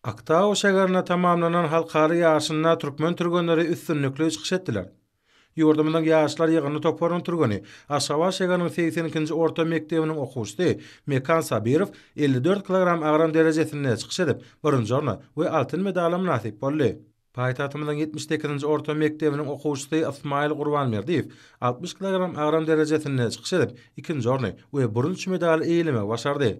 Aktau şegerine tamamlanan halkary ýaşyna türkmen türgenleri üstünlükli çykyş etdiler. Ýurdumyň ýaşlar ýygyny toparan türgeni Aşgabat şegeriniň 82-nji orta mekdebiniň okuwçysy Mekan Sabirow 54 kilogram agram derejesinde çykyş edip birinji orna we altyn medala nasip boldy. Paýtagtymyň 78-nji orta mekdebiniň okuwçysy Ismail Gurbanberdiýew 60 kilogram agram derejesinde çykyş edip ikinji orny we birinji medal eýlemek başardy.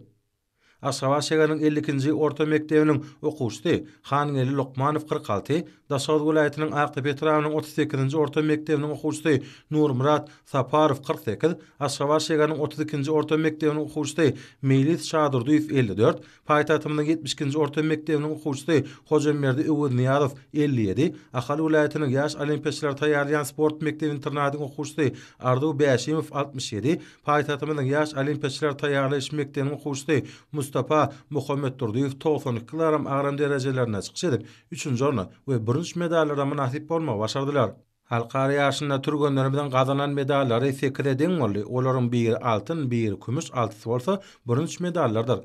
Aşgabat şegeriniň 52-nji orta mekdebiniň okuwçysy Hanyeli Lokmanow 46, Daşary welaýatynyň Aktypet raýonynyň 38-nji orta mekdebiniň okuwçysy Nurmurat Saparow 48, Aşgabat şegeriniň 32-nji orta mekdebiniň okuwçysy Melis Şadurdiýew 54, paýtagtymyň 72-nji orta mekdebiniň okuwçysy Hojamerdi Öwür Niýazow 57, Ahal welaýatynyň ýaş olimpiýaçylar taýýarlaýan sport mekdebi internatynyň okuwçysy Ardu Bäşimow 67, paýtagtymyň ýaş olimpiýaçylar taýýarlaýyş mektebiniň okuwçysy Mustafa Muhammed Durdiýew 92 kilogram agram derejelerine çykyş edip 3-nji orna we 1-nji medallara nasip bolmak başardylar. Halkary ýaşynda türgenlerimizden gazanan medallary 8 deň boldy. Olaryň biri altyn, biri kümüş, altysı bolsa 1-nji medallardyr.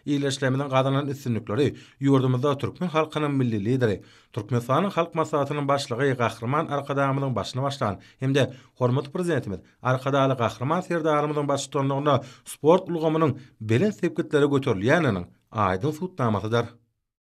İyileşlemeden gazanan üstünlükleri ýurdumyzda türkmen halkynyň milli lideri, Türkmenistanyň halk maslahatynyň başlygy Gahrman Arkadamyň başyna başlan hemde hormat prezidentimiz Arkadaly Gahrman Serdarymyň başçylygynda sport ulgamynyň belen sepkitleri göterilýäniniň aýdyn suwtnamasydyr.